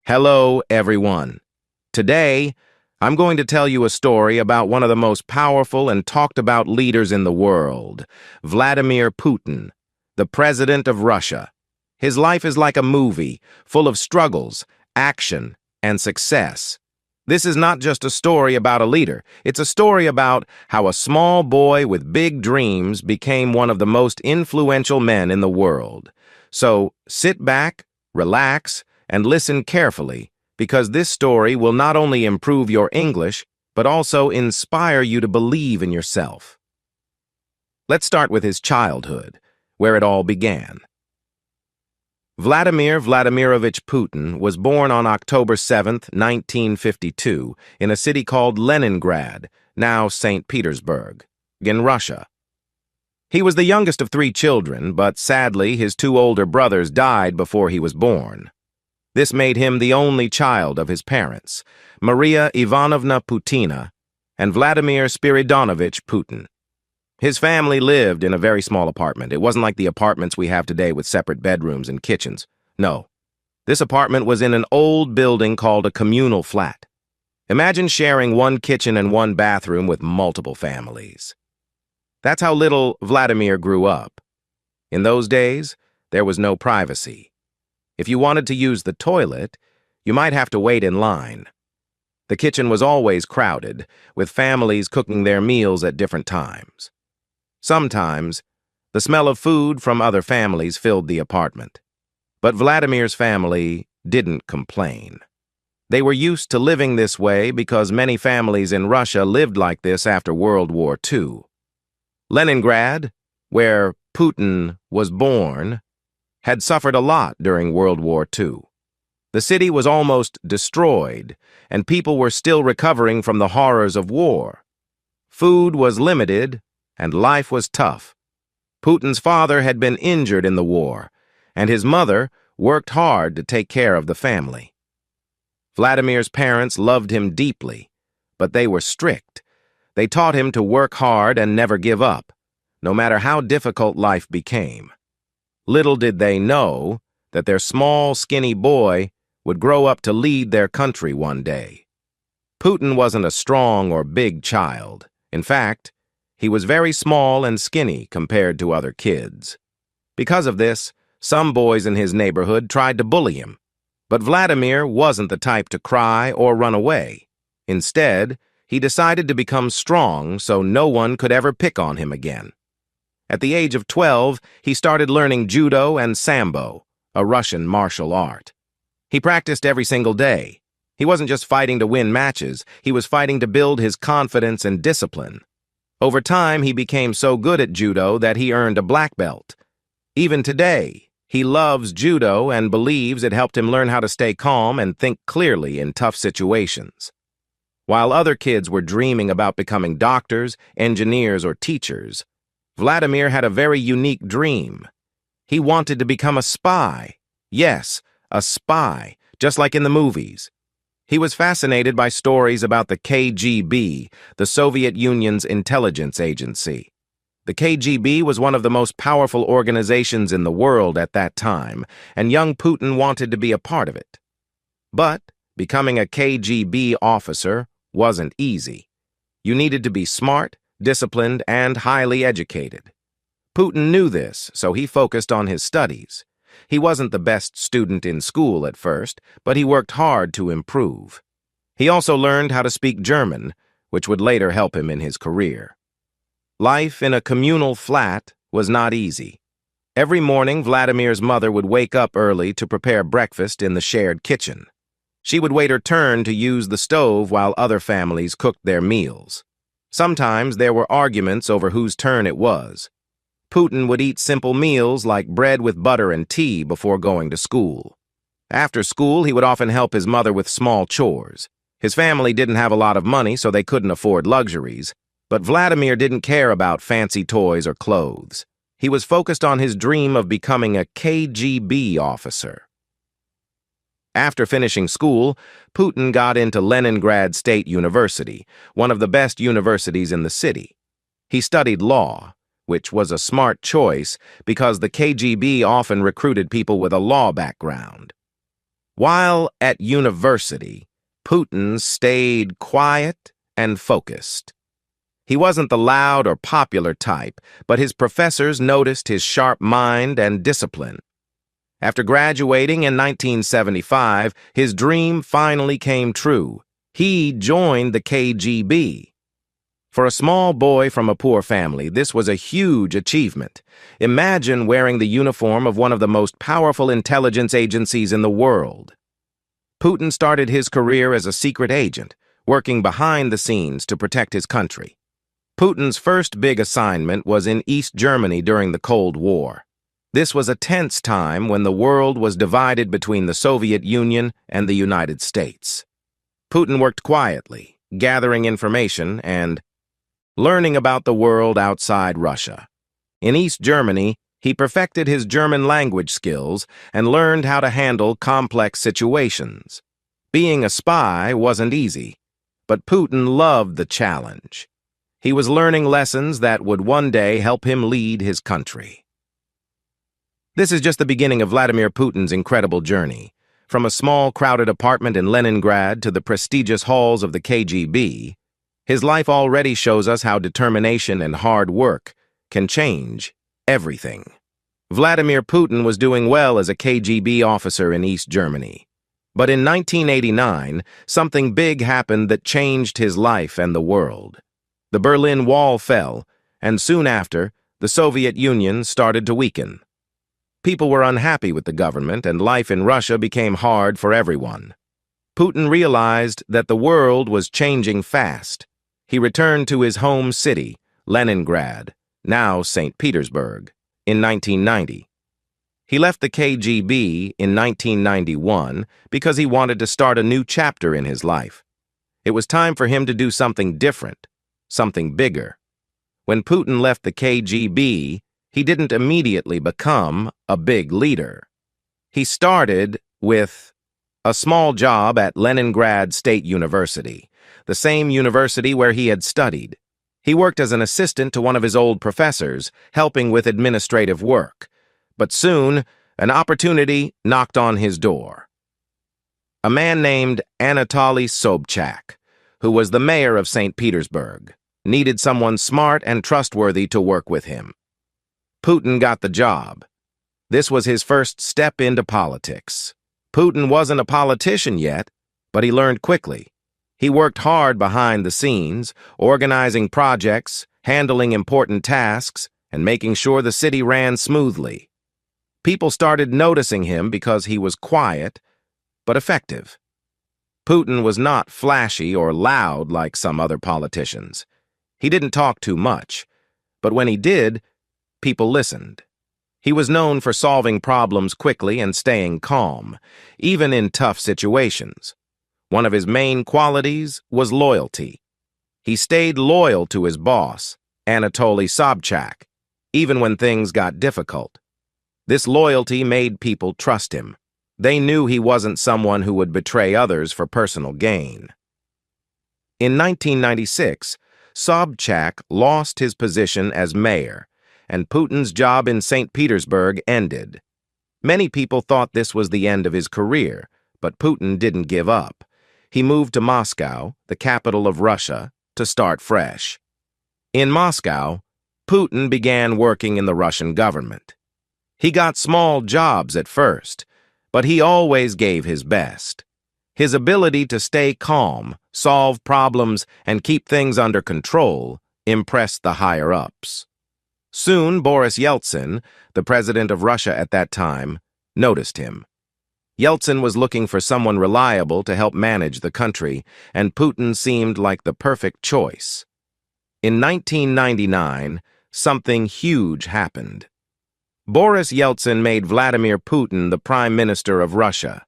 Hello, everyone. Today, I'm going to tell you a story about one of the most powerful and talked about leaders in the world, Vladimir Putin, the president of Russia. His life is like a movie, full of struggles, action, and success. This is not just a story about a leader. It's a story about how a small boy with big dreams became one of the most influential men in the world. So, sit back, relax, and listen carefully, because this story will not only improve your English, but also inspire you to believe in yourself. Let's start with his childhood, where it all began. Vladimir Vladimirovich Putin was born on October 7, 1952, in a city called Leningrad, now St. Petersburg, in Russia. He was the youngest of 3 children, but sadly his 2 older brothers died before he was born. This made him the only child of his parents, Maria Ivanovna Putina and Vladimir Spiridonovich Putin. His family lived in a very small apartment. It wasn't like the apartments we have today with separate bedrooms and kitchens. No, this apartment was in an old building called a communal flat. Imagine sharing one kitchen and one bathroom with multiple families. That's how little Vladimir grew up. In those days, there was no privacy. If you wanted to use the toilet, you might have to wait in line. The kitchen was always crowded, with families cooking their meals at different times. Sometimes, the smell of food from other families filled the apartment. But Vladimir's family didn't complain. They were used to living this way because many families in Russia lived like this after World War II. Leningrad, where Putin was born, had suffered a lot during World War II. The city was almost destroyed, and people were still recovering from the horrors of war. Food was limited, and life was tough. Putin's father had been injured in the war, and his mother worked hard to take care of the family. Vladimir's parents loved him deeply, but they were strict. They taught him to work hard and never give up, no matter how difficult life became. Little did they know that their small, skinny boy would grow up to lead their country one day. Putin wasn't a strong or big child. In fact, he was very small and skinny compared to other kids. Because of this, some boys in his neighborhood tried to bully him. But Vladimir wasn't the type to cry or run away. Instead, he decided to become strong so no one could ever pick on him again. At the age of 12, he started learning judo and sambo, a Russian martial art. He practiced every single day. He wasn't just fighting to win matches, he was fighting to build his confidence and discipline. Over time, he became so good at judo that he earned a black belt. Even today, he loves judo and believes it helped him learn how to stay calm and think clearly in tough situations. While other kids were dreaming about becoming doctors, engineers, or teachers, Vladimir had a very unique dream. He wanted to become a spy. Yes, a spy, just like in the movies. He was fascinated by stories about the KGB, the Soviet Union's intelligence agency. The KGB was one of the most powerful organizations in the world at that time, and young Putin wanted to be a part of it. But becoming a KGB officer wasn't easy. You needed to be smart, disciplined, and highly educated. Putin knew this, so he focused on his studies. He wasn't the best student in school at first, but he worked hard to improve. He also learned how to speak German, which would later help him in his career. Life in a communal flat was not easy. Every morning, Vladimir's mother would wake up early to prepare breakfast in the shared kitchen. She would wait her turn to use the stove while other families cooked their meals. Sometimes there were arguments over whose turn it was. Putin would eat simple meals like bread with butter and tea before going to school. After school, he would often help his mother with small chores. His family didn't have a lot of money, so they couldn't afford luxuries. But Vladimir didn't care about fancy toys or clothes. He was focused on his dream of becoming a KGB officer. After finishing school, Putin got into Leningrad State University, one of the best universities in the city. He studied law, which was a smart choice because the KGB often recruited people with a law background. While at university, Putin stayed quiet and focused. He wasn't the loud or popular type, but his professors noticed his sharp mind and discipline. After graduating in 1975, his dream finally came true. He joined the KGB. For a small boy from a poor family, this was a huge achievement. Imagine wearing the uniform of one of the most powerful intelligence agencies in the world. Putin started his career as a secret agent, working behind the scenes to protect his country. Putin's first big assignment was in East Germany during the Cold War. This was a tense time when the world was divided between the Soviet Union and the United States. Putin worked quietly, gathering information and learning about the world outside Russia. In East Germany, he perfected his German language skills and learned how to handle complex situations. Being a spy wasn't easy, but Putin loved the challenge. He was learning lessons that would one day help him lead his country. This is just the beginning of Vladimir Putin's incredible journey. From a small, crowded apartment in Leningrad to the prestigious halls of the KGB, his life already shows us how determination and hard work can change everything. Vladimir Putin was doing well as a KGB officer in East Germany. But in 1989, something big happened that changed his life and the world. The Berlin Wall fell, and soon after, the Soviet Union started to weaken. People were unhappy with the government, and life in Russia became hard for everyone. Putin realized that the world was changing fast. He returned to his home city, Leningrad, now St. Petersburg, in 1990. He left the KGB in 1991 because he wanted to start a new chapter in his life. It was time for him to do something different, something bigger. When Putin left the KGB, he didn't immediately become a big leader. He started with a small job at Leningrad State University, the same university where he had studied. He worked as an assistant to one of his old professors, helping with administrative work. But soon, an opportunity knocked on his door. A man named Anatoly Sobchak, who was the mayor of St. Petersburg, needed someone smart and trustworthy to work with him. Putin got the job. This was his first step into politics. Putin wasn't a politician yet, but he learned quickly. He worked hard behind the scenes, organizing projects, handling important tasks, and making sure the city ran smoothly. People started noticing him because he was quiet, but effective. Putin was not flashy or loud like some other politicians. He didn't talk too much, but when he did, people listened. He was known for solving problems quickly and staying calm, even in tough situations. One of his main qualities was loyalty. He stayed loyal to his boss, Anatoly Sobchak, even when things got difficult. This loyalty made people trust him. They knew he wasn't someone who would betray others for personal gain. In 1996, Sobchak lost his position as mayor, and Putin's job in St. Petersburg ended. Many people thought this was the end of his career, but Putin didn't give up. He moved to Moscow, the capital of Russia, to start fresh. In Moscow, Putin began working in the Russian government. He got small jobs at first, but he always gave his best. His ability to stay calm, solve problems, and keep things under control impressed the higher-ups. Soon, Boris Yeltsin, the president of Russia at that time, noticed him. Yeltsin was looking for someone reliable to help manage the country, and Putin seemed like the perfect choice. In 1999, something huge happened. Boris Yeltsin made Vladimir Putin the Prime Minister of Russia.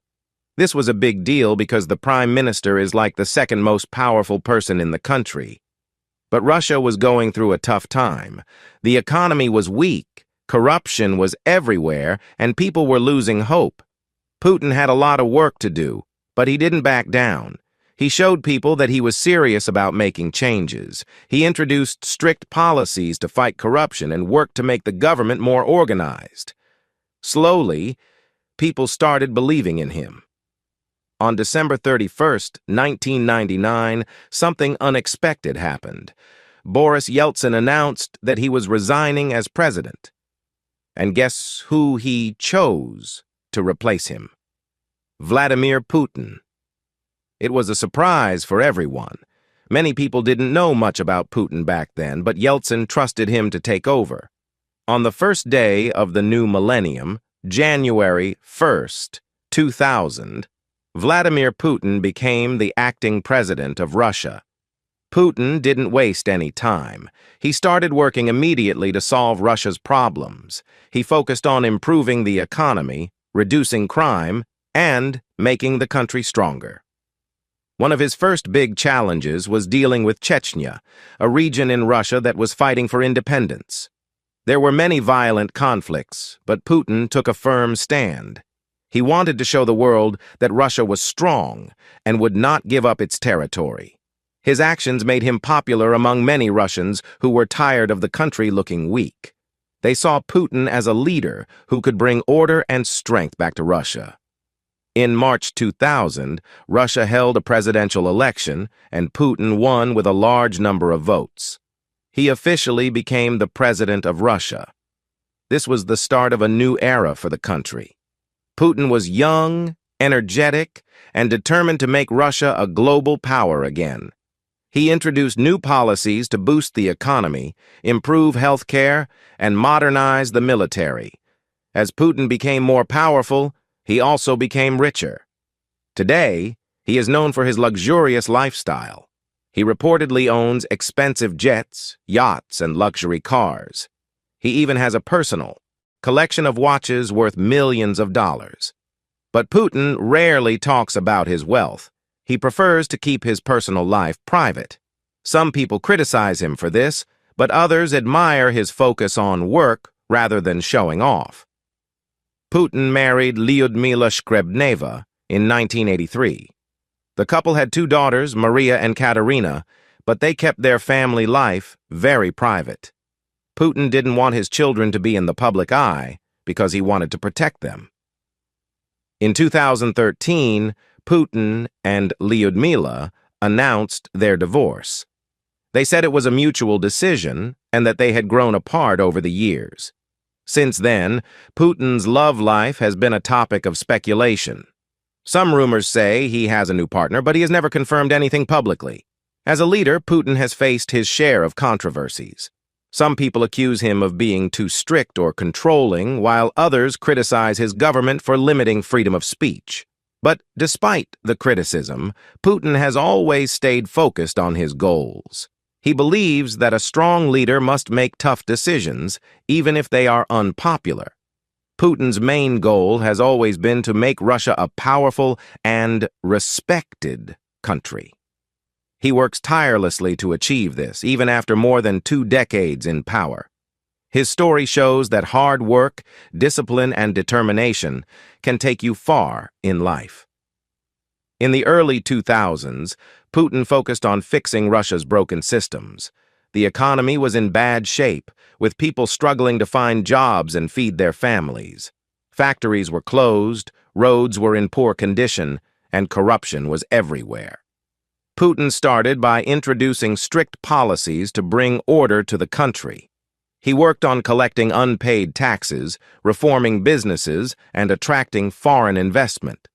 This was a big deal because the Prime Minister is like the second most powerful person in the country. But Russia was going through a tough time. The economy was weak, corruption was everywhere, and people were losing hope. Putin had a lot of work to do, but he didn't back down. He showed people that he was serious about making changes. He introduced strict policies to fight corruption and worked to make the government more organized. Slowly, people started believing in him. On December 31st, 1999, something unexpected happened. Boris Yeltsin announced that he was resigning as president. And guess who he chose to replace him? Vladimir Putin. It was a surprise for everyone. Many people didn't know much about Putin back then, but Yeltsin trusted him to take over. On the first day of the new millennium, January 1st, 2000, Vladimir Putin became the acting president of Russia. Putin didn't waste any time. He started working immediately to solve Russia's problems. He focused on improving the economy, reducing crime, and making the country stronger. One of his first big challenges was dealing with Chechnya, a region in Russia that was fighting for independence. There were many violent conflicts, but Putin took a firm stand. He wanted to show the world that Russia was strong and would not give up its territory. His actions made him popular among many Russians who were tired of the country looking weak. They saw Putin as a leader who could bring order and strength back to Russia. In March 2000, Russia held a presidential election, and Putin won with a large number of votes. He officially became the president of Russia. This was the start of a new era for the country. Putin was young, energetic, and determined to make Russia a global power again. He introduced new policies to boost the economy, improve health care, and modernize the military. As Putin became more powerful, he also became richer. Today, he is known for his luxurious lifestyle. He reportedly owns expensive jets, yachts, and luxury cars. He even has a personal collection of watches worth millions of dollars. But Putin rarely talks about his wealth. He prefers to keep his personal life private. Some people criticize him for this, but others admire his focus on work rather than showing off. Putin married Lyudmila Shkrebneva in 1983. The couple had 2 daughters, Maria and Katerina, but they kept their family life very private. Putin didn't want his children to be in the public eye because he wanted to protect them. In 2013, Putin and Lyudmila announced their divorce. They said it was a mutual decision and that they had grown apart over the years. Since then, Putin's love life has been a topic of speculation. Some rumors say he has a new partner, but he has never confirmed anything publicly. As a leader, Putin has faced his share of controversies. Some people accuse him of being too strict or controlling, while others criticize his government for limiting freedom of speech. But despite the criticism, Putin has always stayed focused on his goals. He believes that a strong leader must make tough decisions, even if they are unpopular. Putin's main goal has always been to make Russia a powerful and respected country. He works tirelessly to achieve this, even after more than 2 decades in power. His story shows that hard work, discipline, and determination can take you far in life. In the early 2000s, Putin focused on fixing Russia's broken systems. The economy was in bad shape, with people struggling to find jobs and feed their families. Factories were closed, roads were in poor condition, and corruption was everywhere. Putin started by introducing strict policies to bring order to the country. He worked on collecting unpaid taxes, reforming businesses, and attracting foreign investment.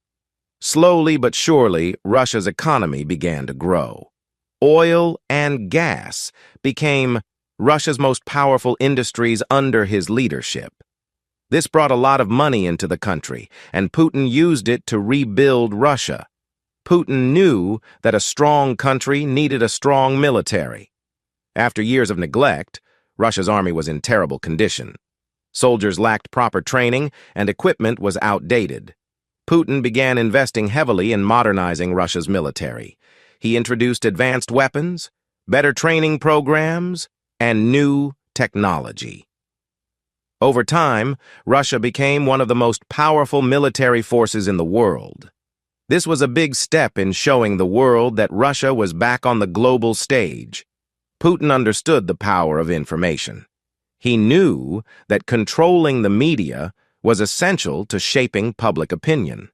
Slowly but surely, Russia's economy began to grow. Oil and gas became Russia's most powerful industries under his leadership. This brought a lot of money into the country, and Putin used it to rebuild Russia. Putin knew that a strong country needed a strong military. After years of neglect, Russia's army was in terrible condition. Soldiers lacked proper training, and equipment was outdated. Putin began investing heavily in modernizing Russia's military. He introduced advanced weapons, better training programs, and new technology. Over time, Russia became one of the most powerful military forces in the world. This was a big step in showing the world that Russia was back on the global stage. Putin understood the power of information. He knew that controlling the media was essential to shaping public opinion.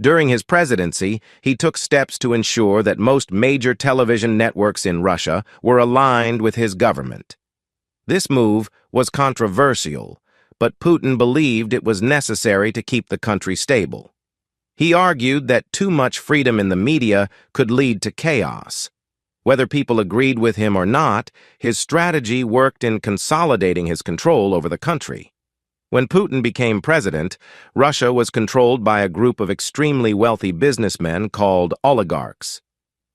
During his presidency, he took steps to ensure that most major television networks in Russia were aligned with his government. This move was controversial, but Putin believed it was necessary to keep the country stable. He argued that too much freedom in the media could lead to chaos. Whether people agreed with him or not, his strategy worked in consolidating his control over the country. When Putin became president, Russia was controlled by a group of extremely wealthy businessmen called oligarchs.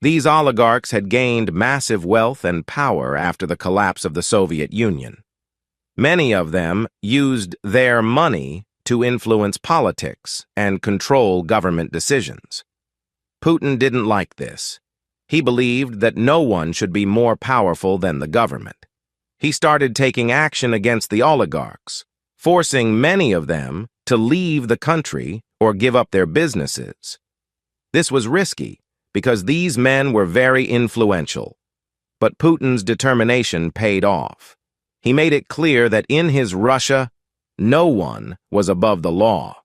These oligarchs had gained massive wealth and power after the collapse of the Soviet Union. Many of them used their money to influence politics and control government decisions. Putin didn't like this. He believed that no one should be more powerful than the government. He started taking action against the oligarchs, forcing many of them to leave the country or give up their businesses. This was risky because these men were very influential, but Putin's determination paid off. He made it clear that in his Russia, no one was above the law.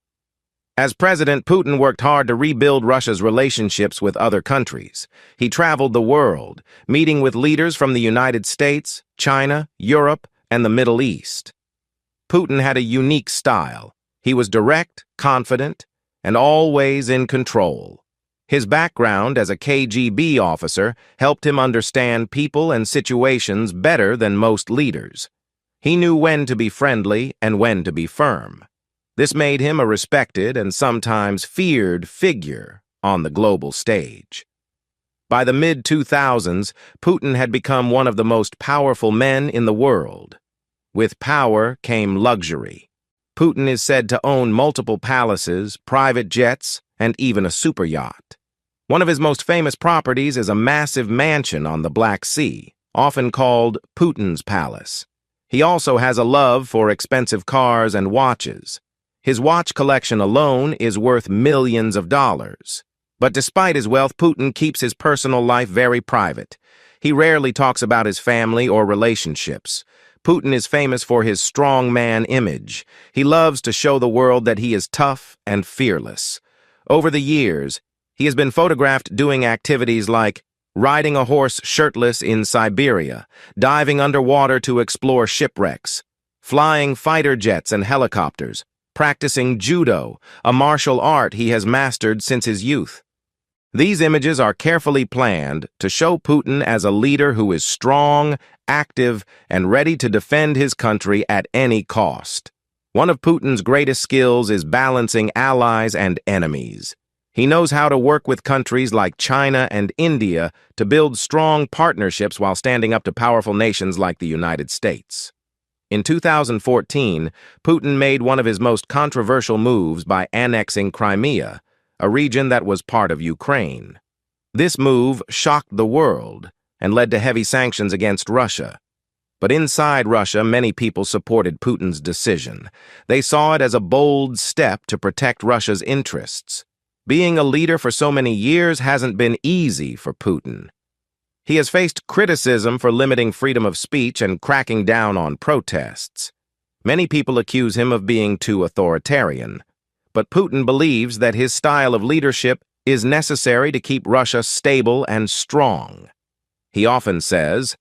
As president, Putin worked hard to rebuild Russia's relationships with other countries. He traveled the world, meeting with leaders from the United States, China, Europe, and the Middle East. Putin had a unique style. He was direct, confident, and always in control. His background as a KGB officer helped him understand people and situations better than most leaders. He knew when to be friendly and when to be firm. This made him a respected and sometimes feared figure on the global stage. By the mid-2000s, Putin had become one of the most powerful men in the world. With power came luxury. Putin is said to own multiple palaces, private jets, and even a superyacht. One of his most famous properties is a massive mansion on the Black Sea, often called Putin's Palace. He also has a love for expensive cars and watches. His watch collection alone is worth millions of dollars. But despite his wealth, Putin keeps his personal life very private. He rarely talks about his family or relationships. Putin is famous for his strongman image. He loves to show the world that he is tough and fearless. Over the years, he has been photographed doing activities like riding a horse shirtless in Siberia, diving underwater to explore shipwrecks, flying fighter jets and helicopters, practicing judo, a martial art he has mastered since his youth. These images are carefully planned to show Putin as a leader who is strong, active, and ready to defend his country at any cost. One of Putin's greatest skills is balancing allies and enemies. He knows how to work with countries like China and India to build strong partnerships while standing up to powerful nations like the United States. In 2014, Putin made one of his most controversial moves by annexing Crimea, a region that was part of Ukraine. This move shocked the world and led to heavy sanctions against Russia. But inside Russia, many people supported Putin's decision. They saw it as a bold step to protect Russia's interests. Being a leader for so many years hasn't been easy for Putin. He has faced criticism for limiting freedom of speech and cracking down on protests. Many people accuse him of being too authoritarian. But Putin believes that his style of leadership is necessary to keep Russia stable and strong. He often says,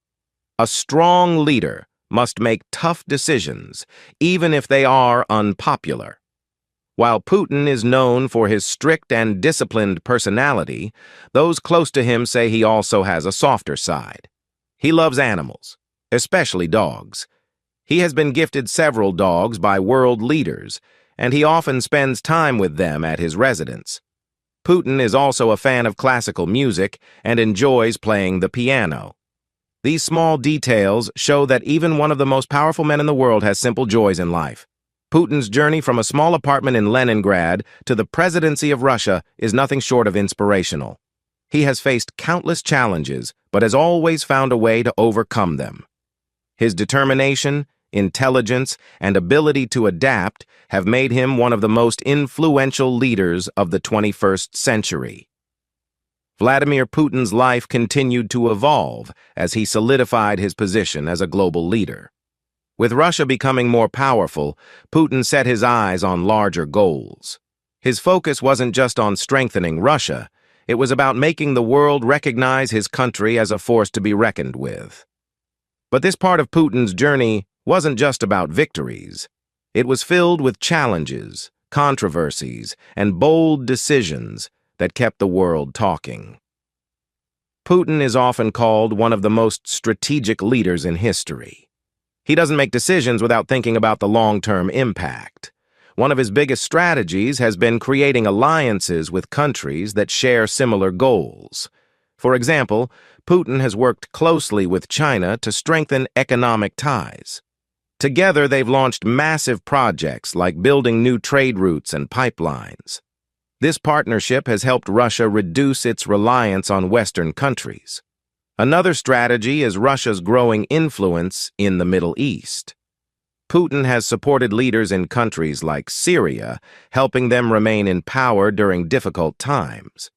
"A strong leader must make tough decisions, even if they are unpopular." While Putin is known for his strict and disciplined personality, those close to him say he also has a softer side. He loves animals, especially dogs. He has been gifted several dogs by world leaders, and he often spends time with them at his residence. Putin is also a fan of classical music and enjoys playing the piano. These small details show that even one of the most powerful men in the world has simple joys in life. Putin's journey from a small apartment in Leningrad to the presidency of Russia is nothing short of inspirational. He has faced countless challenges, but has always found a way to overcome them. His determination, intelligence, and ability to adapt have made him one of the most influential leaders of the 21st century. Vladimir Putin's life continued to evolve as he solidified his position as a global leader. With Russia becoming more powerful, Putin set his eyes on larger goals. His focus wasn't just on strengthening Russia, it was about making the world recognize his country as a force to be reckoned with. But this part of Putin's journey wasn't just about victories. It was filled with challenges, controversies, and bold decisions that kept the world talking. Putin is often called one of the most strategic leaders in history. He doesn't make decisions without thinking about the long-term impact. One of his biggest strategies has been creating alliances with countries that share similar goals. For example, Putin has worked closely with China to strengthen economic ties. Together, they've launched massive projects like building new trade routes and pipelines. This partnership has helped Russia reduce its reliance on Western countries. Another strategy is Russia's growing influence in the Middle East. Putin has supported leaders in countries like Syria, helping them remain in power during difficult times.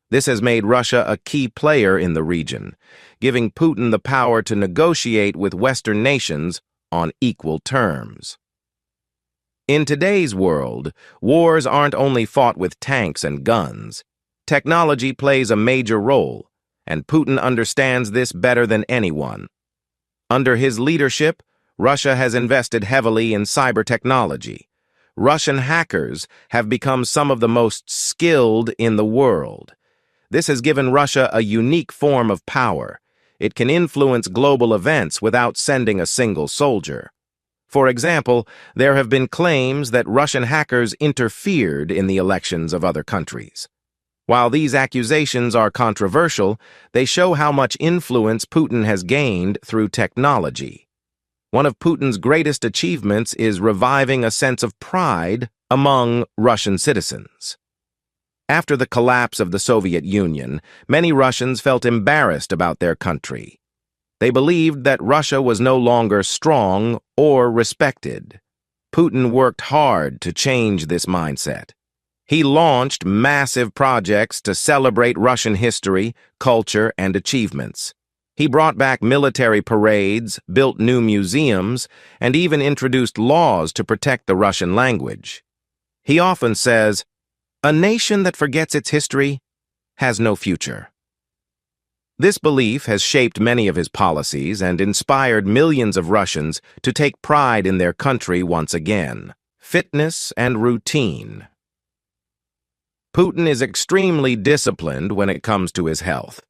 This has made Russia a key player in the region, giving Putin the power to negotiate with Western nations on equal terms. In today's world, wars aren't only fought with tanks and guns. Technology plays a major role, and Putin understands this better than anyone. Under his leadership, Russia has invested heavily in cyber technology. Russian hackers have become some of the most skilled in the world. This has given Russia a unique form of power. It can influence global events without sending a single soldier. For example, there have been claims that Russian hackers interfered in the elections of other countries. While these accusations are controversial, they show how much influence Putin has gained through technology. One of Putin's greatest achievements is reviving a sense of pride among Russian citizens. After the collapse of the Soviet Union, many Russians felt embarrassed about their country. They believed that Russia was no longer strong or respected. Putin worked hard to change this mindset. He launched massive projects to celebrate Russian history, culture, and achievements. He brought back military parades, built new museums, and even introduced laws to protect the Russian language. He often says, "A nation that forgets its history has no future." This belief has shaped many of his policies and inspired millions of Russians to take pride in their country once again. Fitness and routine. Putin is extremely disciplined when it comes to his health.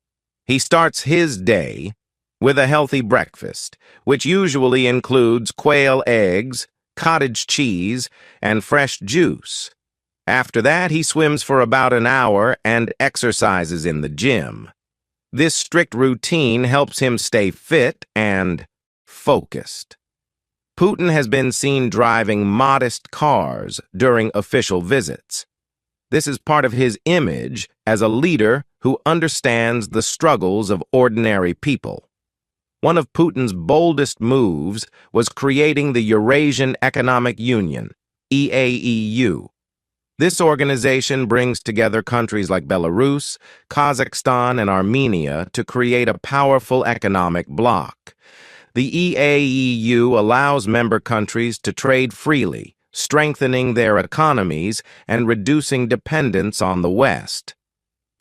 He starts his day with a healthy breakfast, which usually includes quail eggs, cottage cheese, and fresh juice. After that, he swims for about an hour and exercises in the gym. This strict routine helps him stay fit and focused. Putin has been seen driving modest cars during official visits. This is part of his image as a leader who understands the struggles of ordinary people. One of Putin's boldest moves was creating the Eurasian Economic Union, EAEU. This organization brings together countries like Belarus, Kazakhstan, and Armenia to create a powerful economic bloc. The EAEU allows member countries to trade freely, strengthening their economies and reducing dependence on the West.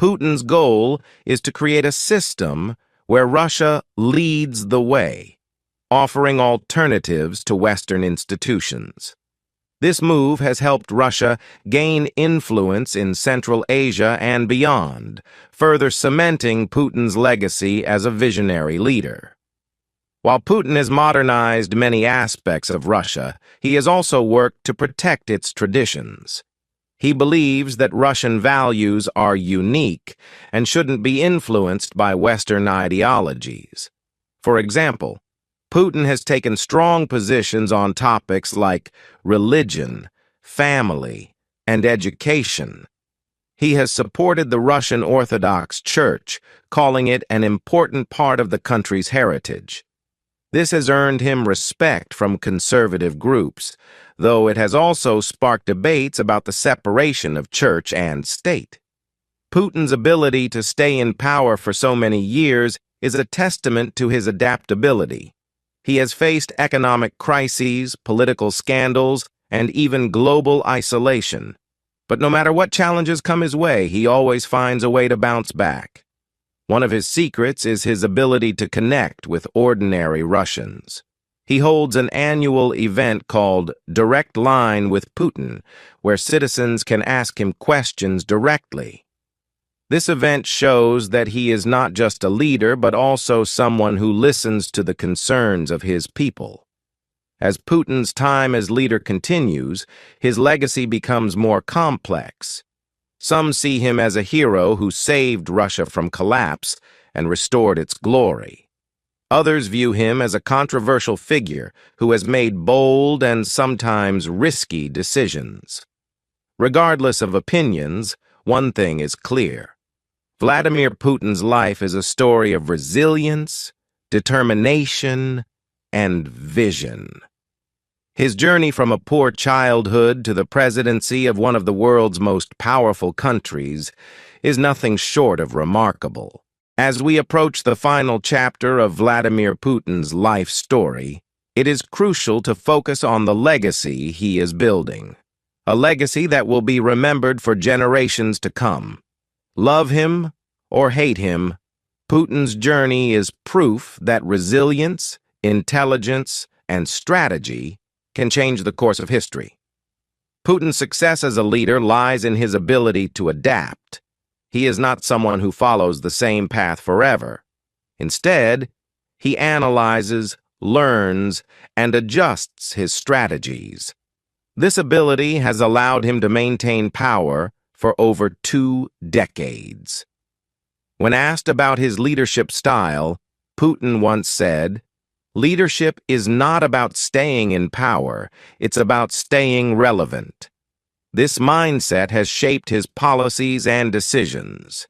Putin's goal is to create a system where Russia leads the way, offering alternatives to Western institutions. This move has helped Russia gain influence in Central Asia and beyond, further cementing Putin's legacy as a visionary leader. While Putin has modernized many aspects of Russia, he has also worked to protect its traditions. He believes that Russian values are unique and shouldn't be influenced by Western ideologies. For example, Putin has taken strong positions on topics like religion, family, and education. He has supported the Russian Orthodox Church, calling it an important part of the country's heritage. This has earned him respect from conservative groups, though it has also sparked debates about the separation of church and state. Putin's ability to stay in power for so many years is a testament to his adaptability. He has faced economic crises, political scandals, and even global isolation. But no matter what challenges come his way, he always finds a way to bounce back. One of his secrets is his ability to connect with ordinary Russians. He holds an annual event called Direct Line with Putin, where citizens can ask him questions directly. This event shows that he is not just a leader, but also someone who listens to the concerns of his people. As Putin's time as leader continues, his legacy becomes more complex. Some see him as a hero who saved Russia from collapse and restored its glory. Others view him as a controversial figure who has made bold and sometimes risky decisions. Regardless of opinions, one thing is clear. Vladimir Putin's life is a story of resilience, determination, and vision. His journey from a poor childhood to the presidency of one of the world's most powerful countries is nothing short of remarkable. As we approach the final chapter of Vladimir Putin's life story, it is crucial to focus on the legacy he is building. A legacy that will be remembered for generations to come. Love him or hate him, Putin's journey is proof that resilience, intelligence, and strategy can change the course of history. Putin's success as a leader lies in his ability to adapt. He is not someone who follows the same path forever. Instead, he analyzes, learns, and adjusts his strategies. This ability has allowed him to maintain power for over 2 decades. When asked about his leadership style, Putin once said, "Leadership is not about staying in power, it's about staying relevant." This mindset has shaped his policies and decisions.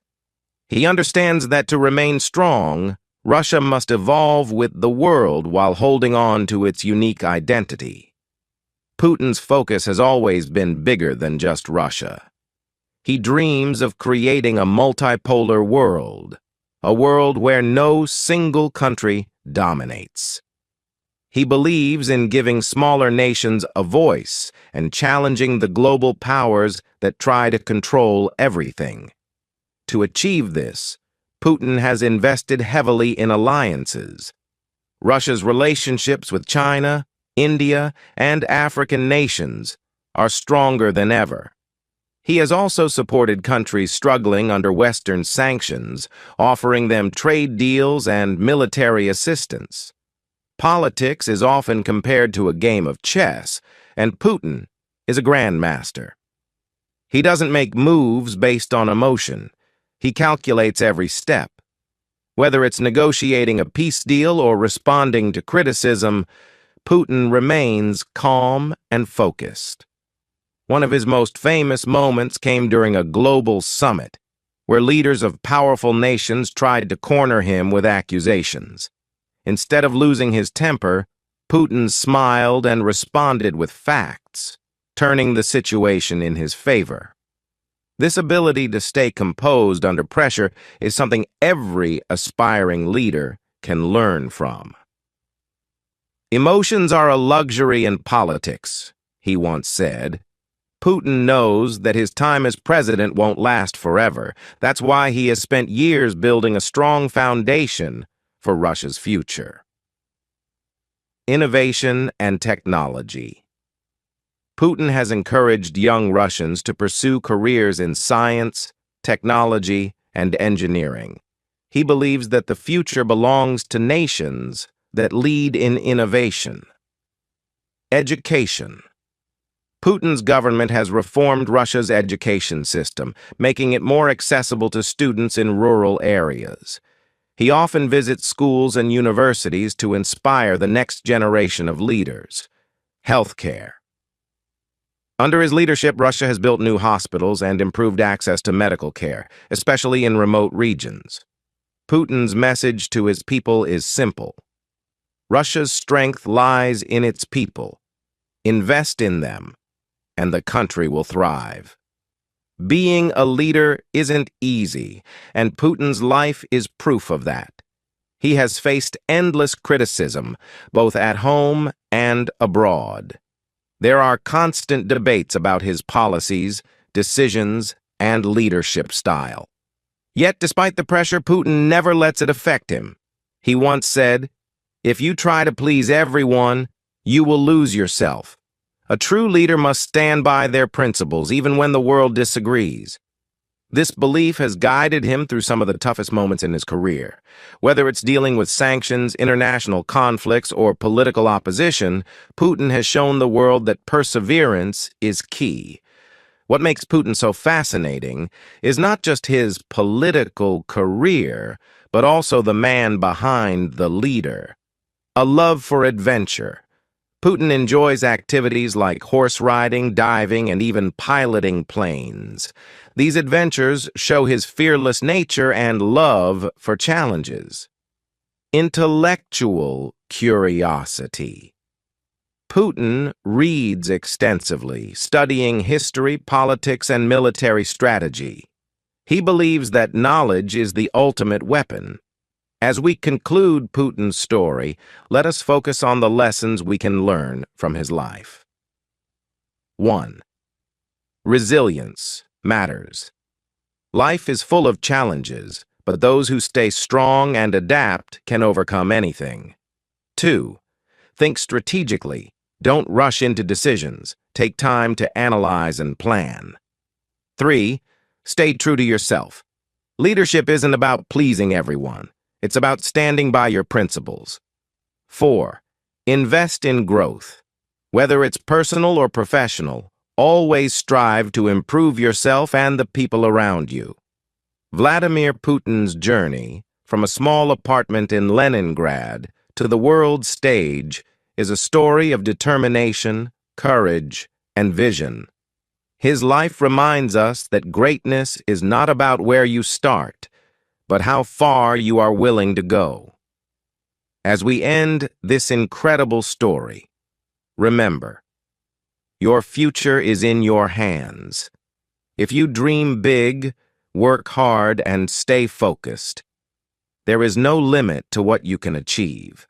He understands that to remain strong, Russia must evolve with the world while holding on to its unique identity. Putin's focus has always been bigger than just Russia. He dreams of creating a multipolar world, a world where no single country dominates. He believes in giving smaller nations a voice and challenging the global powers that try to control everything. To achieve this, Putin has invested heavily in alliances. Russia's relationships with China, India, and African nations are stronger than ever. He has also supported countries struggling under Western sanctions, offering them trade deals and military assistance. Politics is often compared to a game of chess, and Putin is a grandmaster. He doesn't make moves based on emotion. He calculates every step. Whether it's negotiating a peace deal or responding to criticism, Putin remains calm and focused. One of his most famous moments came during a global summit, where leaders of powerful nations tried to corner him with accusations. Instead of losing his temper, Putin smiled and responded with facts, turning the situation in his favor. This ability to stay composed under pressure is something every aspiring leader can learn from. "Emotions are a luxury in politics," he once said. Putin knows that his time as president won't last forever. That's why he has spent years building a strong foundation for Russia's future. Innovation and technology. Putin has encouraged young Russians to pursue careers in science, technology, and engineering. He believes that the future belongs to nations that lead in innovation. Education. Putin's government has reformed Russia's education system, making it more accessible to students in rural areas. He often visits schools and universities to inspire the next generation of leaders. Healthcare. Under his leadership, Russia has built new hospitals and improved access to medical care, especially in remote regions. Putin's message to his people is simple. Russia's strength lies in its people. Invest in them, and the country will thrive. Being a leader isn't easy, and Putin's life is proof of that. He has faced endless criticism, both at home and abroad. There are constant debates about his policies, decisions, and leadership style. Yet, despite the pressure, Putin never lets it affect him. He once said, "If you try to please everyone, you will lose yourself." A true leader must stand by their principles, even when the world disagrees. This belief has guided him through some of the toughest moments in his career. Whether it's dealing with sanctions, international conflicts, or political opposition, Putin has shown the world that perseverance is key. What makes Putin so fascinating is not just his political career, but also the man behind the leader. A love for adventure. Putin enjoys activities like horse riding, diving, and even piloting planes. These adventures show his fearless nature and love for challenges. Intellectual curiosity. Putin reads extensively, studying history, politics, and military strategy. He believes that knowledge is the ultimate weapon. As we conclude Putin's story, let us focus on the lessons we can learn from his life. 1. Resilience matters. Life is full of challenges, but those who stay strong and adapt can overcome anything. 2. Think strategically. Don't rush into decisions. Take time to analyze and plan. 3. Stay true to yourself. Leadership isn't about pleasing everyone. It's about standing by your principles. 4. Invest in growth. Whether it's personal or professional, always strive to improve yourself and the people around you. Vladimir Putin's journey, from a small apartment in Leningrad to the world stage, is a story of determination, courage, and vision. His life reminds us that greatness is not about where you start, but how far you are willing to go. As we end this incredible story, remember, your future is in your hands. If you dream big, work hard, and stay focused, there is no limit to what you can achieve.